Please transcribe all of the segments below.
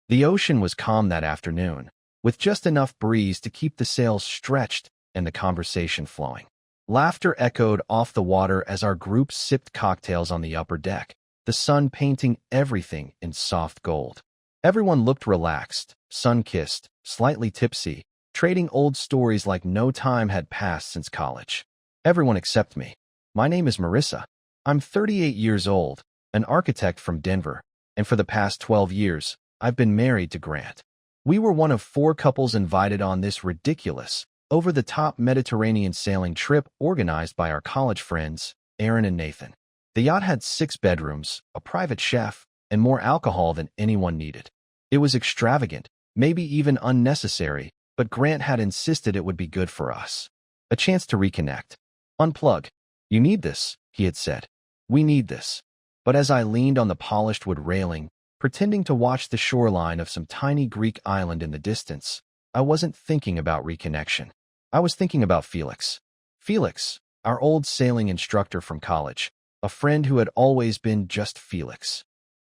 The ocean was calm that afternoon, with just enough breeze to keep the sails stretched and the conversation flowing. Laughter echoed off the water as our group sipped cocktails on the upper deck, the sun painting everything in soft gold. Everyone looked relaxed, sun-kissed, slightly tipsy, trading old stories like no time had passed since college. Everyone except me. My name is Marissa. I'm 38 years old, an architect from Denver, and for the past 12 years, I've been married to Grant. We were one of 4 couples invited on this ridiculous, over-the-top Mediterranean sailing trip organized by our college friends, Aaron and Nathan. The yacht had 6 bedrooms, a private chef, and more alcohol than anyone needed. It was extravagant, maybe even unnecessary, but Grant had insisted it would be good for us. A chance to reconnect. Unplug. You need this, he had said. We need this. But as I leaned on the polished wood railing, pretending to watch the shoreline of some tiny Greek island in the distance, I wasn't thinking about reconnection. I was thinking about Felix. Felix, our old sailing instructor from college, a friend who had always been just Felix.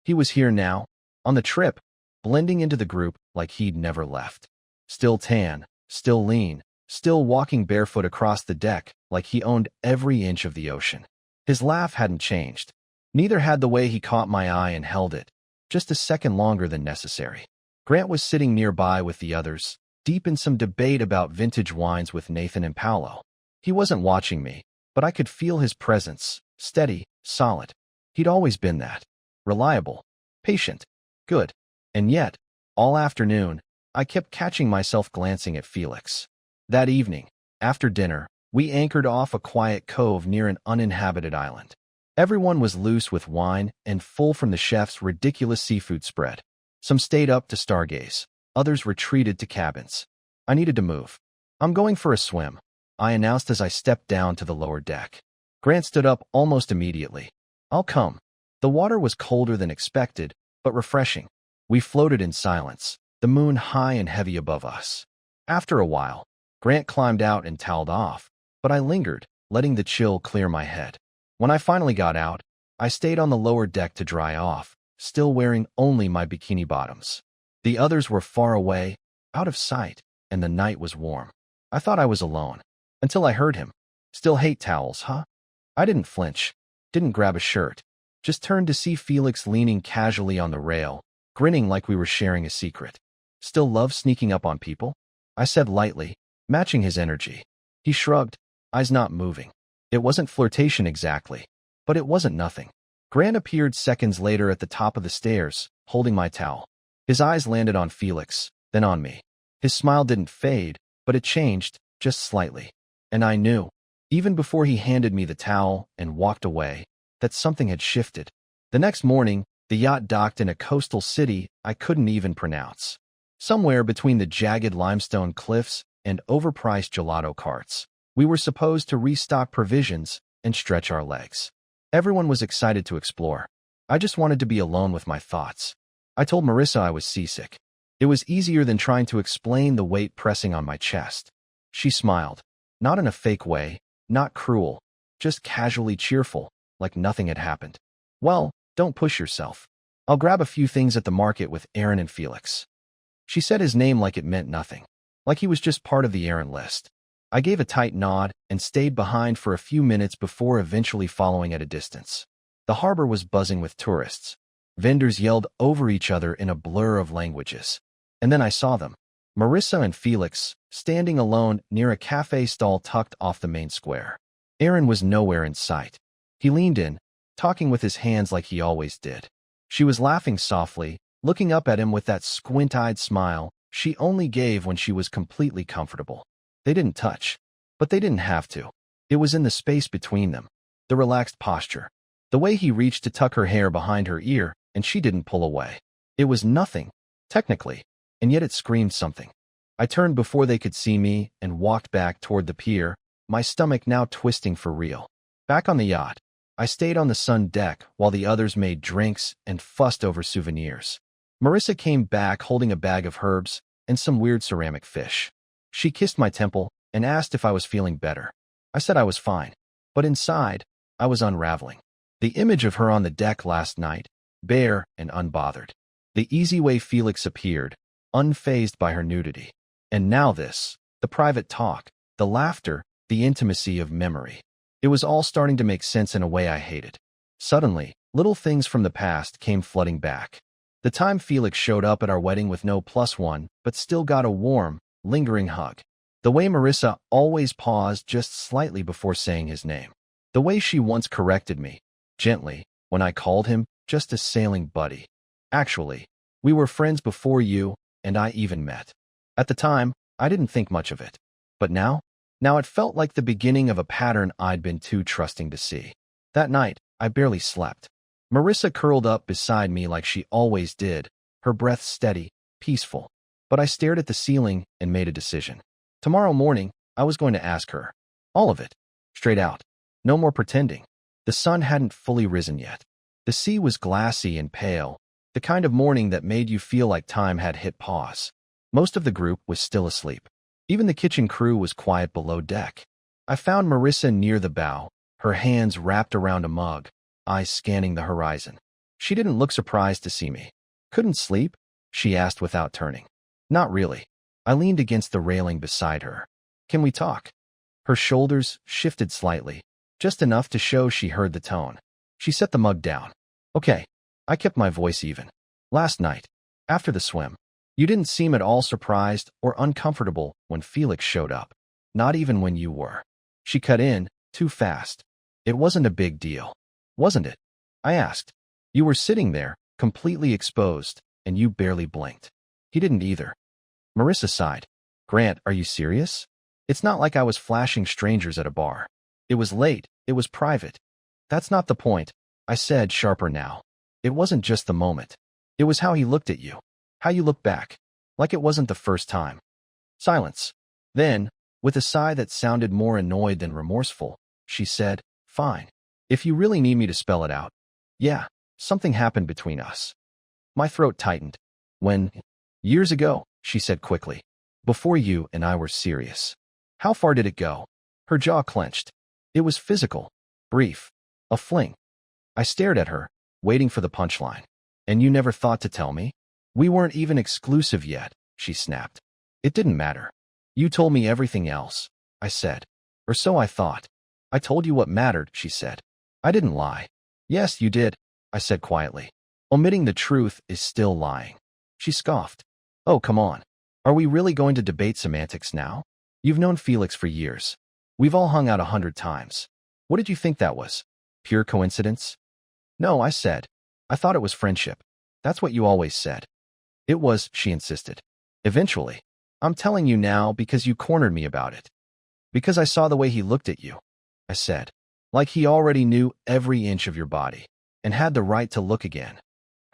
He was here now, on the trip, blending into the group like he'd never left. Still tan, still lean, still walking barefoot across the deck like he owned every inch of the ocean. His laugh hadn't changed. Neither had the way he caught my eye and held it, just a second longer than necessary. Grant was sitting nearby with the others, deep in some debate about vintage wines with Nathan and Paolo. He wasn't watching me, but I could feel his presence, steady, solid. He'd always been that. Reliable, patient, good. And yet, all afternoon, I kept catching myself glancing at Felix. That evening, after dinner, we anchored off a quiet cove near an uninhabited island. Everyone was loose with wine and full from the chef's ridiculous seafood spread. Some stayed up to stargaze. Others retreated to cabins. I needed to move. I'm going for a swim, I announced as I stepped down to the lower deck. Grant stood up almost immediately. I'll come. The water was colder than expected, but refreshing. We floated in silence, the moon high and heavy above us. After a while, Grant climbed out and toweled off, but I lingered, letting the chill clear my head. When I finally got out, I stayed on the lower deck to dry off, still wearing only my bikini bottoms. The others were far away, out of sight, and the night was warm. I thought I was alone, until I heard him. Still hate towels, huh? I didn't flinch, didn't grab a shirt, just turned to see Felix leaning casually on the rail, grinning like we were sharing a secret. Still love sneaking up on people? I said lightly, matching his energy. He shrugged, eyes not moving. It wasn't flirtation exactly, but it wasn't nothing. Grant appeared seconds later at the top of the stairs, holding my towel. His eyes landed on Felix, then on me. His smile didn't fade, but it changed, just slightly. And I knew, even before he handed me the towel and walked away, that something had shifted. The next morning, the yacht docked in a coastal city I couldn't even pronounce. Somewhere between the jagged limestone cliffs and overpriced gelato carts. We were supposed to restock provisions and stretch our legs. Everyone was excited to explore. I just wanted to be alone with my thoughts. I told Marissa I was seasick. It was easier than trying to explain the weight pressing on my chest. She smiled, not in a fake way, not cruel, just casually cheerful, like nothing had happened. Well, don't push yourself. I'll grab a few things at the market with Aaron and Felix. She said his name like it meant nothing, like he was just part of the errand list. I gave a tight nod and stayed behind for a few minutes before eventually following at a distance. The harbor was buzzing with tourists. Vendors yelled over each other in a blur of languages. And then I saw them, Marissa and Felix, standing alone near a cafe stall tucked off the main square. Aaron was nowhere in sight. He leaned in, talking with his hands like he always did. She was laughing softly, looking up at him with that squint-eyed smile she only gave when she was completely comfortable. They didn't touch, but they didn't have to. It was in the space between them, the relaxed posture, the way he reached to tuck her hair behind her ear and she didn't pull away. It was nothing, technically, and yet it screamed something. I turned before they could see me and walked back toward the pier, my stomach now twisting for real. Back on the yacht, I stayed on the sun deck while the others made drinks and fussed over souvenirs. Marissa came back holding a bag of herbs and some weird ceramic fish. She kissed my temple and asked if I was feeling better. I said I was fine, but inside, I was unraveling. The image of her on the deck last night, bare and unbothered. The easy way Felix appeared, unfazed by her nudity. And now this, the private talk, the laughter, the intimacy of memory. It was all starting to make sense in a way I hated. Suddenly, little things from the past came flooding back. The time Felix showed up at our wedding with no +1, but still got a warm, lingering hug. The way Marissa always paused just slightly before saying his name. The way she once corrected me, gently, when I called him just a sailing buddy. Actually, we were friends before you and I even met. At the time, I didn't think much of it. But now it felt like the beginning of a pattern I'd been too trusting to see. That night, I barely slept. Marissa curled up beside me like she always did, her breath steady, peaceful. But I stared at the ceiling and made a decision. Tomorrow morning, I was going to ask her. All of it. Straight out. No more pretending. The sun hadn't fully risen yet. The sea was glassy and pale, the kind of morning that made you feel like time had hit pause. Most of the group was still asleep. Even the kitchen crew was quiet below deck. I found Marissa near the bow, her hands wrapped around a mug, eyes scanning the horizon. She didn't look surprised to see me. Couldn't sleep? She asked without turning. Not really. I leaned against the railing beside her. Can we talk? Her shoulders shifted slightly, just enough to show she heard the tone. She set the mug down. Okay. I kept my voice even. Last night, after the swim, you didn't seem at all surprised or uncomfortable when Felix showed up. Not even when you were. She cut in, too fast. It wasn't a big deal. Wasn't it? I asked. You were sitting there, completely exposed, and you barely blinked. He didn't either. Marissa sighed. Grant, are you serious? It's not like I was flashing strangers at a bar. It was late. It was private. That's not the point, I said, sharper now. It wasn't just the moment. It was how he looked at you. How you looked back. Like it wasn't the first time. Silence. Then, with a sigh that sounded more annoyed than remorseful, she said, Fine. If you really need me to spell it out. Yeah, something happened between us. My throat tightened. When? Years ago, she said quickly. Before you and I were serious. How far did it go? Her jaw clenched. It was physical. Brief. A fling. I stared at her, waiting for the punchline. And you never thought to tell me? We weren't even exclusive yet, she snapped. It didn't matter. You told me everything else, I said. Or so I thought. I told you what mattered, she said. I didn't lie. Yes, you did, I said quietly. Omitting the truth is still lying. She scoffed. Oh, come on. Are we really going to debate semantics now? You've known Felix for years. We've all hung out 100 times. What did you think that was? Pure coincidence? No, I said. I thought it was friendship. That's what you always said. It was, she insisted. Eventually. I'm telling you now because you cornered me about it. Because I saw the way he looked at you, I said. Like he already knew every inch of your body and had the right to look again.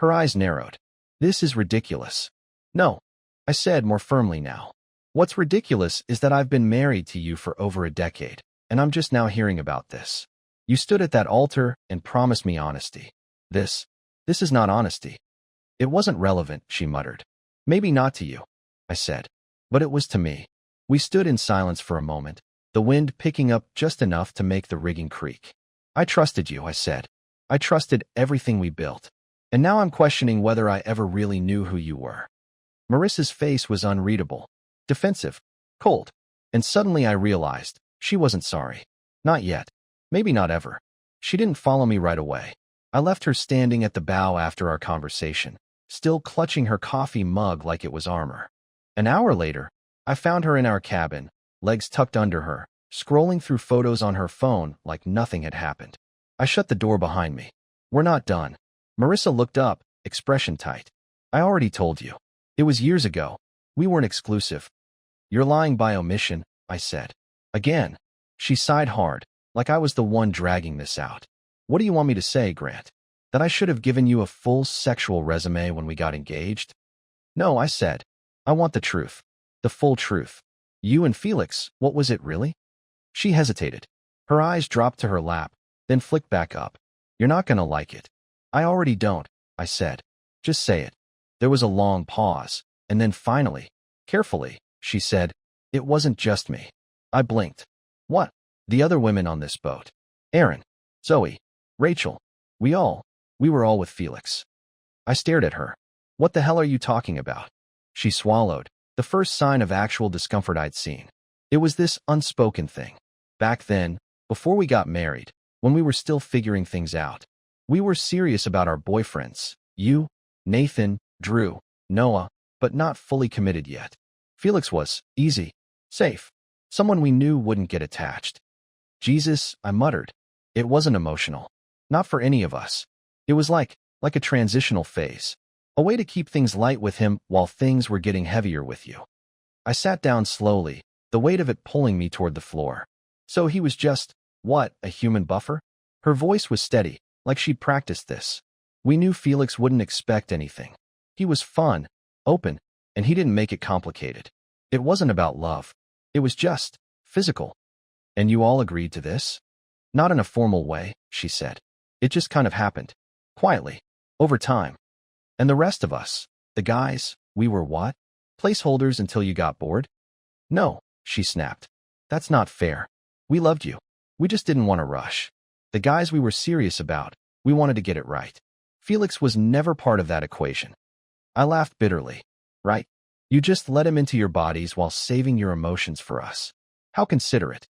Her eyes narrowed. This is ridiculous. No, I said more firmly now. What's ridiculous is that I've been married to you for over a decade, and I'm just now hearing about this. You stood at that altar and promised me honesty. This is not honesty. It wasn't relevant, she muttered. Maybe not to you, I said. But it was to me. We stood in silence for a moment, the wind picking up just enough to make the rigging creak. I trusted you, I said. I trusted everything we built. And now I'm questioning whether I ever really knew who you were. Marissa's face was unreadable, defensive, cold. And suddenly I realized she wasn't sorry. Not yet. Maybe not ever. She didn't follow me right away. I left her standing at the bow after our conversation, still clutching her coffee mug like it was armor. An hour later, I found her in our cabin, legs tucked under her, scrolling through photos on her phone like nothing had happened. I shut the door behind me. We're not done. Marissa looked up, expression tight. I already told you. It was years ago. We weren't exclusive. You're lying by omission, I said. Again. She sighed hard, like I was the one dragging this out. What do you want me to say, Grant? That I should have given you a full sexual resume when we got engaged? No, I said. I want the truth. The full truth. You and Felix, what was it really? She hesitated. Her eyes dropped to her lap, then flicked back up. You're not gonna like it. I already don't, I said. Just say it. There was a long pause, and then finally, carefully, she said, it wasn't just me. I blinked. What? The other women on this boat. Aaron, Zoe, Rachel. We were all with Felix. I stared at her. What the hell are you talking about? She swallowed, the first sign of actual discomfort I'd seen. It was this unspoken thing. Back then, before we got married, when we were still figuring things out, we were serious about our boyfriends. You, Nathan, Drew, Noah, but not fully committed yet. Felix was easy, safe, someone we knew wouldn't get attached. Jesus, I muttered. It wasn't emotional. Not for any of us. It was like a transitional phase. A way to keep things light with him while things were getting heavier with you. I sat down slowly, the weight of it pulling me toward the floor. So he was just, what, a human buffer? Her voice was steady, like she'd practiced this. We knew Felix wouldn't expect anything. He was fun, open, and he didn't make it complicated. It wasn't about love. It was just physical. And you all agreed to this? Not in a formal way, she said. It just kind of happened. Quietly. Over time. And the rest of us, the guys, we were what? Placeholders until you got bored? No, she snapped. That's not fair. We loved you. We just didn't want to rush. The guys we were serious about, we wanted to get it right. Felix was never part of that equation. I laughed bitterly. Right? You just let him into your bodies while saving your emotions for us. How considerate.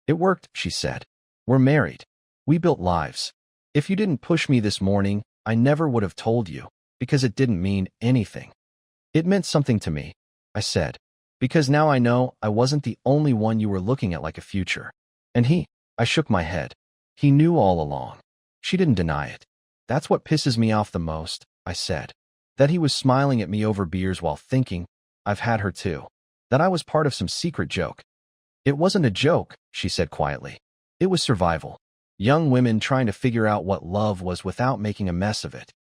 It worked, she said. We're married. We built lives. If you didn't push me this morning, I never would have told you, because it didn't mean anything. It meant something to me, I said, because now I know I wasn't the only one you were looking at like a future. And I shook my head. He knew all along. She didn't deny it. That's what pisses me off the most, I said. That he was smiling at me over beers while thinking, I've had her too. That I was part of some secret joke. It wasn't a joke, she said quietly. It was survival. Young women trying to figure out what love was without making a mess of it.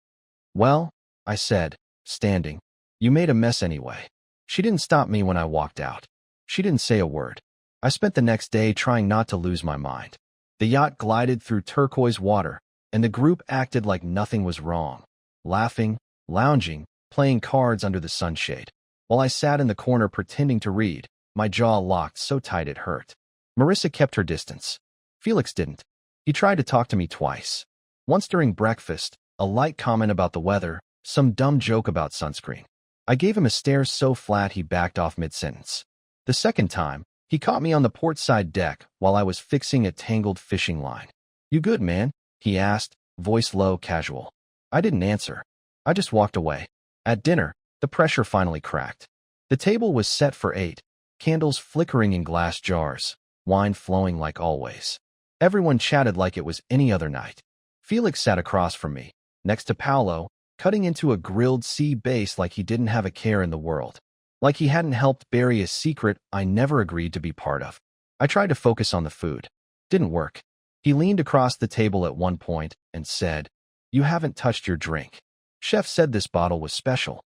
Well, I said, standing, you made a mess anyway. She didn't stop me when I walked out. She didn't say a word. I spent the next day trying not to lose my mind. The yacht glided through turquoise water, and the group acted like nothing was wrong, laughing, lounging, playing cards under the sunshade. While I sat in the corner pretending to read, my jaw locked so tight it hurt. Marissa kept her distance. Felix didn't. He tried to talk to me twice. Once during breakfast, a light comment about the weather, some dumb joke about sunscreen. I gave him a stare so flat he backed off mid-sentence. The second time, he caught me on the port side deck while I was fixing a tangled fishing line. You good, man? He asked, voice low, casual. I didn't answer. I just walked away. At dinner, the pressure finally cracked. The table was set for 8, candles flickering in glass jars, wine flowing like always. Everyone chatted like it was any other night. Felix sat across from me, next to Paolo, cutting into a grilled sea bass like he didn't have a care in the world. Like he hadn't helped bury a secret I never agreed to be part of. I tried to focus on the food. Didn't work. He leaned across the table at one point and said, You haven't touched your drink. Chef said this bottle was special.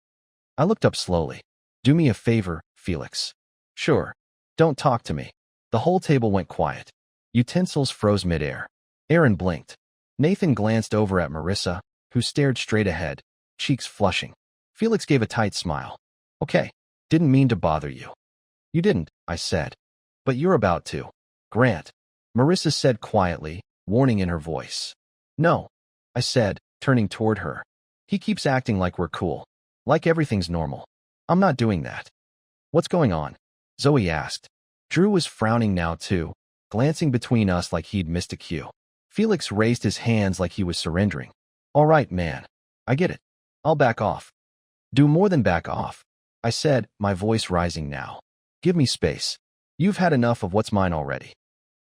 I looked up slowly. Do me a favor, Felix. Sure. Don't talk to me. The whole table went quiet. Utensils froze midair. Aaron blinked. Nathan glanced over at Marissa, who stared straight ahead, cheeks flushing. Felix gave a tight smile. Okay. Didn't mean to bother you. You didn't, I said. But you're about to. Grant. Marissa said quietly, warning in her voice. No, I said, turning toward her. He keeps acting like we're cool. Like everything's normal. I'm not doing that. What's going on? Zoe asked. Drew was frowning now too, glancing between us like he'd missed a cue. Felix raised his hands like he was surrendering. All right, man. I get it. I'll back off. Do more than back off, I said, my voice rising now. Give me space. You've had enough of what's mine already.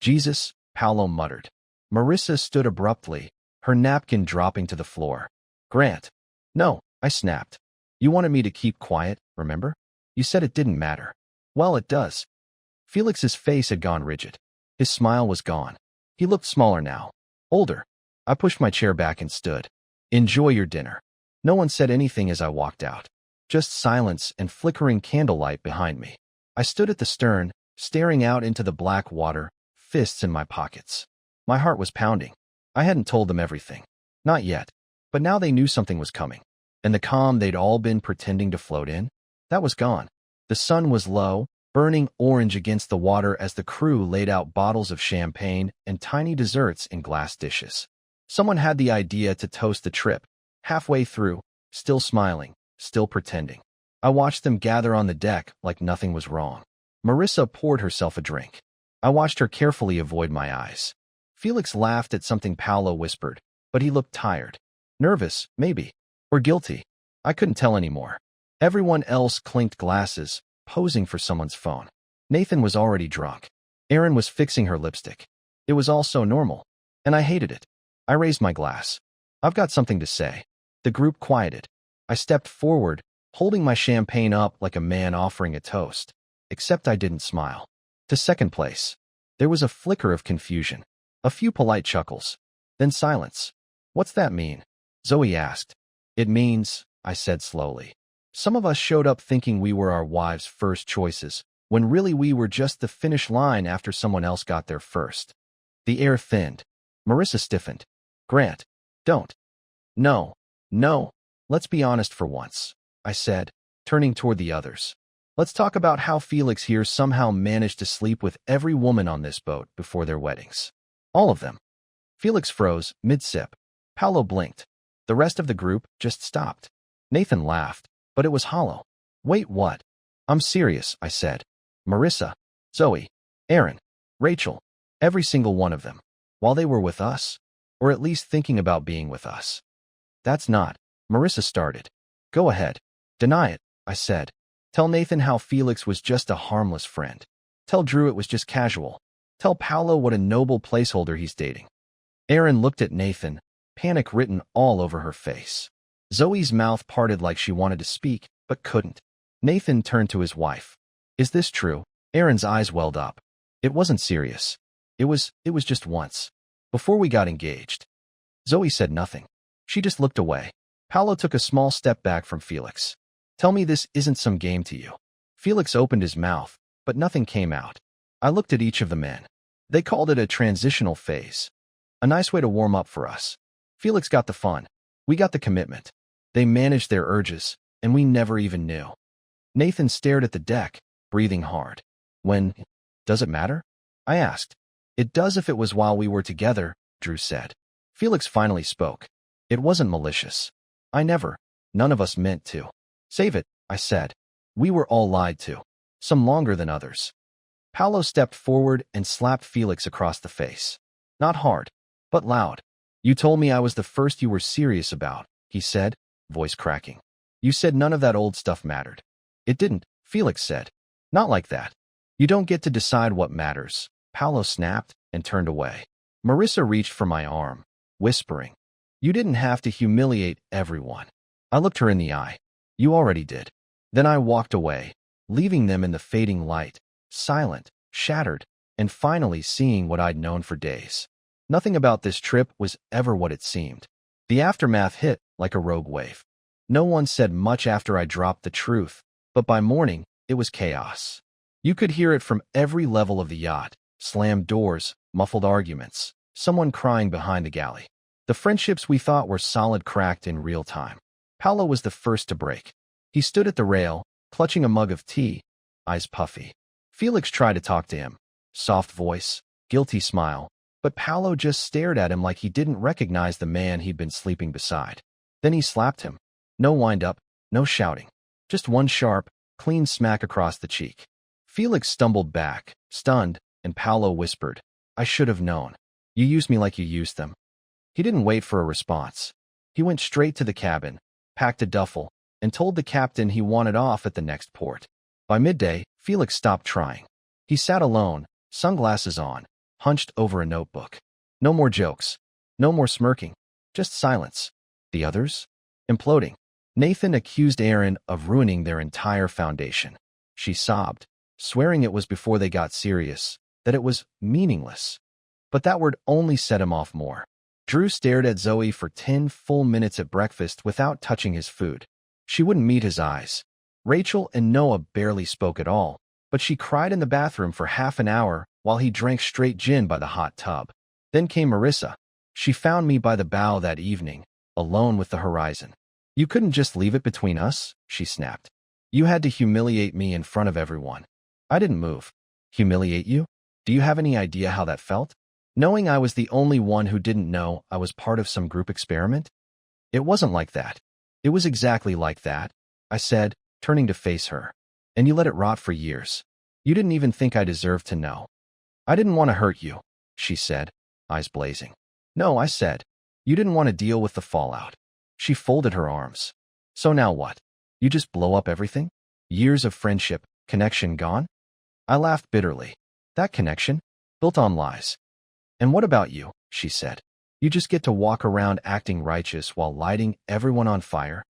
Jesus, Paolo muttered. Marissa stood abruptly, her napkin dropping to the floor. Grant. No, I snapped. You wanted me to keep quiet, remember? You said it didn't matter. Well, it does. Felix's face had gone rigid. His smile was gone. He looked smaller now. Older. I pushed my chair back and stood. Enjoy your dinner. No one said anything as I walked out. Just silence and flickering candlelight behind me. I stood at the stern, staring out into the black water, fists in my pockets. My heart was pounding. I hadn't told them everything. Not yet. But now they knew something was coming. And the calm they'd all been pretending to float in, that was gone. The sun was low, burning orange against the water as the crew laid out bottles of champagne and tiny desserts in glass dishes. Someone had the idea to toast the trip. Halfway through, still smiling, still pretending. I watched them gather on the deck like nothing was wrong. Marissa poured herself a drink. I watched her carefully avoid my eyes. Felix laughed at something Paolo whispered, but he looked tired. Nervous, maybe. Or guilty. I couldn't tell anymore. Everyone else clinked glasses, posing for someone's phone. Nathan was already drunk. Erin was fixing her lipstick. It was all so normal. And I hated it. I raised my glass. I've got something to say. The group quieted. I stepped forward, holding my champagne up like a man offering a toast. Except I didn't smile. To second place. There was a flicker of confusion. A few polite chuckles. Then silence. What's that mean? Zoe asked. It means, I said slowly. Some of us showed up thinking we were our wives' first choices, when really we were just the finish line after someone else got there first. The air thinned. Marissa stiffened. Grant, don't. No. Let's be honest for once, I said, turning toward the others. Let's talk about how Felix here somehow managed to sleep with every woman on this boat before their weddings. All of them. Felix froze, mid-sip. Paolo blinked. The rest of the group just stopped. Nathan laughed, but it was hollow. Wait, what? I'm serious, I said. Marissa, Zoe, Erin, Rachel, every single one of them. While they were with us, or at least thinking about being with us. That's not. Marissa started. Go ahead. Deny it, I said. Tell Nathan how Felix was just a harmless friend. Tell Drew it was just casual. Tell Paolo what a noble placeholder he's dating. Erin looked at Nathan, panic written all over her face. Zoe's mouth parted like she wanted to speak, but couldn't. Nathan turned to his wife. Is this true? Erin's eyes welled up. It wasn't serious. It was just once. Before we got engaged. Zoe said nothing. She just looked away. Paolo took a small step back from Felix. Tell me this isn't some game to you. Felix opened his mouth, but nothing came out. I looked at each of the men. They called it a transitional phase. A nice way to warm up for us. Felix got the fun. We got the commitment. They managed their urges, and we never even knew. Nathan stared at the deck, breathing hard. Does it matter? I asked. It does if it was while we were together, Drew said. Felix finally spoke. It wasn't malicious. None of us meant to. Save it, I said. We were all lied to. Some longer than others. Paolo stepped forward and slapped Felix across the face. Not hard, but loud. You told me I was the first you were serious about, he said, voice cracking. You said none of that old stuff mattered. It didn't, Felix said. Not like that. You don't get to decide what matters. Paolo snapped and turned away. Marissa reached for my arm, whispering, You didn't have to humiliate everyone. I looked her in the eye. You already did. Then I walked away, leaving them in the fading light, silent, shattered, and finally seeing what I'd known for days. Nothing about this trip was ever what it seemed. The aftermath hit like a rogue wave. No one said much after I dropped the truth, but by morning, it was chaos. You could hear it from every level of the yacht. Slammed doors, muffled arguments, someone crying behind the galley. The friendships we thought were solid cracked in real time. Paolo was the first to break. He stood at the rail, clutching a mug of tea, eyes puffy. Felix tried to talk to him. Soft voice, guilty smile, but Paolo just stared at him like he didn't recognize the man he'd been sleeping beside. Then he slapped him. No wind-up, no shouting. Just one sharp, clean smack across the cheek. Felix stumbled back, stunned, and Paolo whispered, I should have known. You used me like you used them. He didn't wait for a response. He went straight to the cabin, packed a duffel, and told the captain he wanted off at the next port. By midday, Felix stopped trying. He sat alone, sunglasses on, hunched over a notebook. No more jokes. No more smirking. Just silence. The others? Imploding. Nathan accused Erin of ruining their entire foundation. She sobbed, swearing it was before they got serious, that it was meaningless. But that word only set him off more. Drew stared at Zoe for 10 full minutes at breakfast without touching his food. She wouldn't meet his eyes. Rachel and Noah barely spoke at all, but she cried in the bathroom for half an hour while he drank straight gin by the hot tub. Then came Marissa. She found me by the bow that evening, alone with the horizon. You couldn't just leave it between us, she snapped. You had to humiliate me in front of everyone. I didn't move. Humiliate you? Do you have any idea how that felt? Knowing I was the only one who didn't know I was part of some group experiment? It wasn't like that. It was exactly like that, I said, turning to face her. And you let it rot for years. You didn't even think I deserved to know. I didn't want to hurt you, she said, eyes blazing. No, I said. You didn't want to deal with the fallout. She folded her arms. So now what? You just blow up everything? Years of friendship, connection gone? I laughed bitterly. That connection? Built on lies. And what about you? She said. You just get to walk around acting righteous while lighting everyone on fire?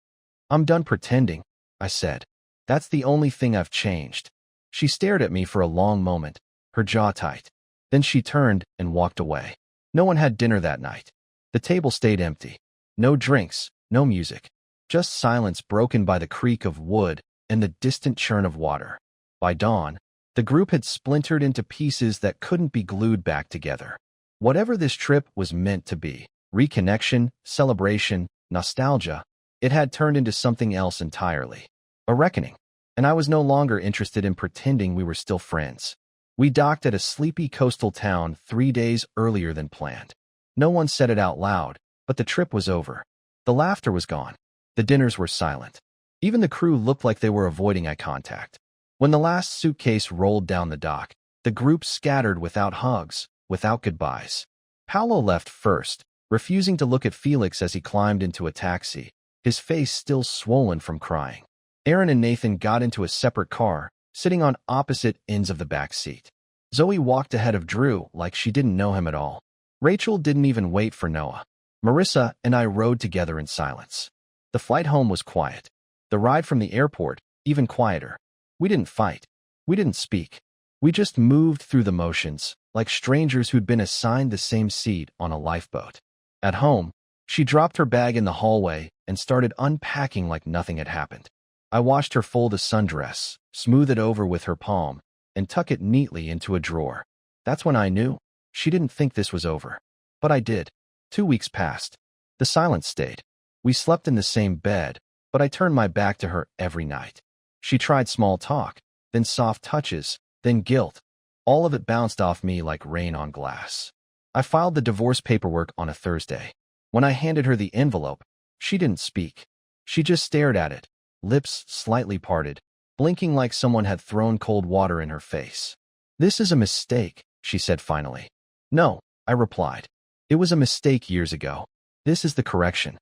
I'm done pretending, I said. That's the only thing I've changed. She stared at me for a long moment, her jaw tight. Then she turned and walked away. No one had dinner that night. The table stayed empty. No drinks, no music. Just silence broken by the creak of wood and the distant churn of water. By dawn, the group had splintered into pieces that couldn't be glued back together. Whatever this trip was meant to be, reconnection, celebration, nostalgia, it had turned into something else entirely. A reckoning. And I was no longer interested in pretending we were still friends. We docked at a sleepy coastal town 3 days earlier than planned. No one said it out loud, but the trip was over. The laughter was gone. The dinners were silent. Even the crew looked like they were avoiding eye contact. When the last suitcase rolled down the dock, the group scattered without hugs, without goodbyes. Paolo left first, refusing to look at Felix as he climbed into a taxi, his face still swollen from crying. Aaron and Nathan got into a separate car, sitting on opposite ends of the back seat. Zoe walked ahead of Drew like she didn't know him at all. Rachel didn't even wait for Noah. Marissa and I rode together in silence. The flight home was quiet. The ride from the airport, even quieter. We didn't fight. We didn't speak. We just moved through the motions, like strangers who'd been assigned the same seat on a lifeboat. At home, she dropped her bag in the hallway and started unpacking like nothing had happened. I watched her fold a sundress, smooth it over with her palm, and tuck it neatly into a drawer. That's when I knew she didn't think this was over. But I did. 2 weeks passed. The silence stayed. We slept in the same bed, but I turned my back to her every night. She tried small talk, then soft touches, then guilt. All of it bounced off me like rain on glass. I filed the divorce paperwork on a Thursday. When I handed her the envelope, she didn't speak. She just stared at it, lips slightly parted, blinking like someone had thrown cold water in her face. This is a mistake, she said finally. No, I replied. It was a mistake years ago. This is the correction.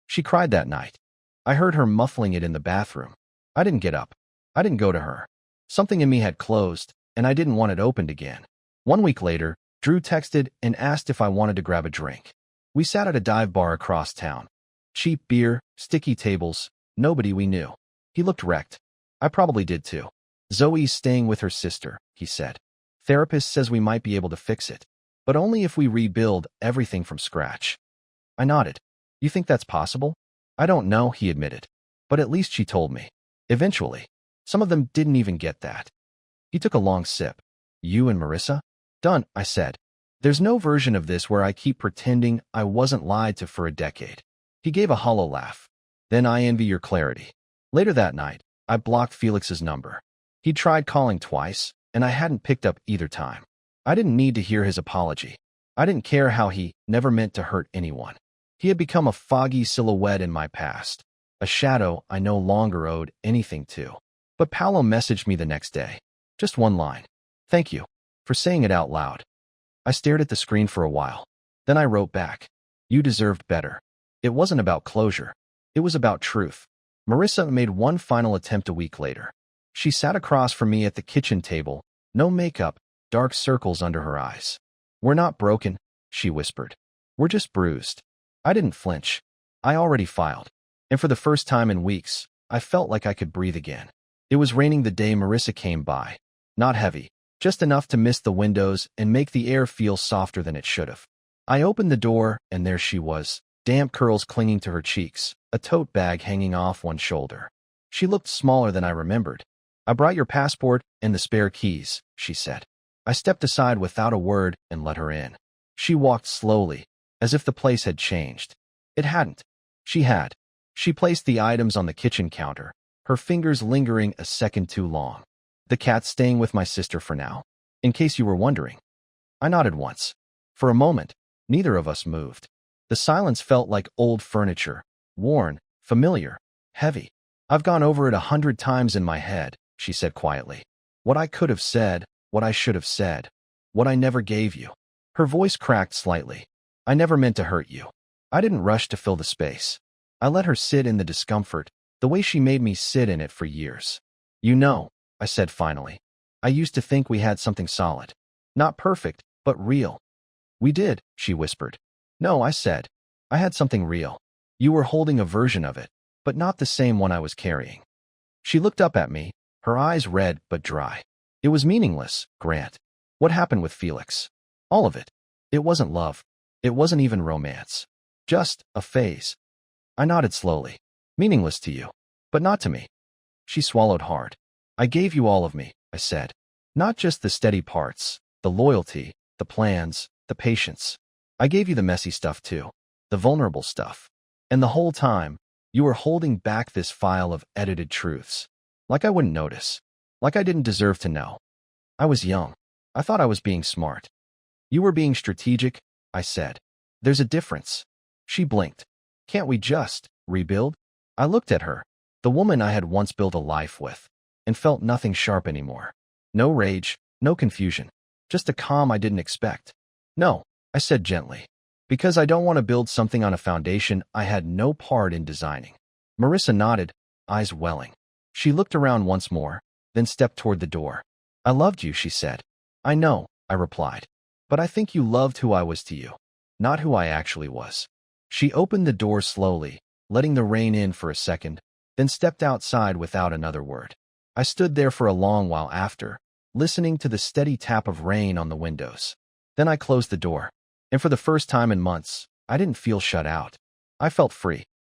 She cried that night. I heard her muffling it in the bathroom. I didn't get up. I didn't go to her. Something in me had closed, and I didn't want it opened again. 1 week later, Drew texted and asked if I wanted to grab a drink. We sat at a dive bar across town. Cheap beer, sticky tables, nobody we knew. He looked wrecked. I probably did too. Zoe's staying with her sister, he said. Therapist says we might be able to fix it, but only if we rebuild everything from scratch. I nodded. You think that's possible? I don't know, he admitted. But at least she told me. Eventually. Some of them didn't even get that. He took a long sip. You and Marissa? Done, I said. There's no version of this where I keep pretending I wasn't lied to for a decade. He gave a hollow laugh. Then I envy your clarity. Later that night, I blocked Felix's number. He tried calling twice, and I hadn't picked up either time. I didn't need to hear his apology. I didn't care how he never meant to hurt anyone. He had become a foggy silhouette in my past, a shadow I no longer owed anything to. But Paolo messaged me the next day. Just one line. Thank you for saying it out loud. I stared at the screen for a while. Then I wrote back. You deserved better. It wasn't about closure. It was about truth. Marissa made one final attempt a week later. She sat across from me at the kitchen table, no makeup, dark circles under her eyes. We're not broken, she whispered. We're just bruised. I didn't flinch. I already filed. And for the first time in weeks, I felt like I could breathe again. It was raining the day Marissa came by. Not heavy, just enough to mist the windows and make the air feel softer than it should have. I opened the door, and there she was, damp curls clinging to her cheeks, a tote bag hanging off one shoulder. She looked smaller than I remembered. I brought your passport and the spare keys, she said. I stepped aside without a word and let her in. She walked slowly, as if the place had changed. It hadn't. She had. She placed the items on the kitchen counter, her fingers lingering a second too long. The cat's staying with my sister for now, in case you were wondering. I nodded once. For a moment, neither of us moved. The silence felt like old furniture, worn, familiar, heavy. I've gone over it 100 times in my head, she said quietly. What I could have said, what I should have said, what I never gave you. Her voice cracked slightly. I never meant to hurt you. I didn't rush to fill the space. I let her sit in the discomfort, the way she made me sit in it for years. You know, I said finally. I used to think we had something solid. Not perfect, but real. We did, she whispered. No, I said. I had something real. You were holding a version of it, but not the same one I was carrying. She looked up at me, her eyes red but dry. It was meaningless, Grant. What happened with Felix? All of it. It wasn't love. It wasn't even romance. Just a phase. I nodded slowly. Meaningless to you, but not to me. She swallowed hard. I gave you all of me, I said. Not just the steady parts, the loyalty, the plans, the patience. I gave you the messy stuff too, the vulnerable stuff. And the whole time, you were holding back this file of edited truths. Like I wouldn't notice. Like I didn't deserve to know. I was young. I thought I was being smart. You were being strategic, I said. There's a difference. She blinked. Can't we just rebuild? I looked at her, the woman I had once built a life with, and felt nothing sharp anymore. No rage, no confusion, just a calm I didn't expect. No, I said gently, because I don't want to build something on a foundation I had no part in designing. Marissa nodded, eyes welling. She looked around once more, then stepped toward the door. I loved you, she said. I know, I replied. But I think you loved who I was to you, not who I actually was. She opened the door slowly, letting the rain in for a second, then stepped outside without another word. I stood there for a long while after, listening to the steady tap of rain on the windows. Then I closed the door, and for the first time in months, I didn't feel shut out. I felt free.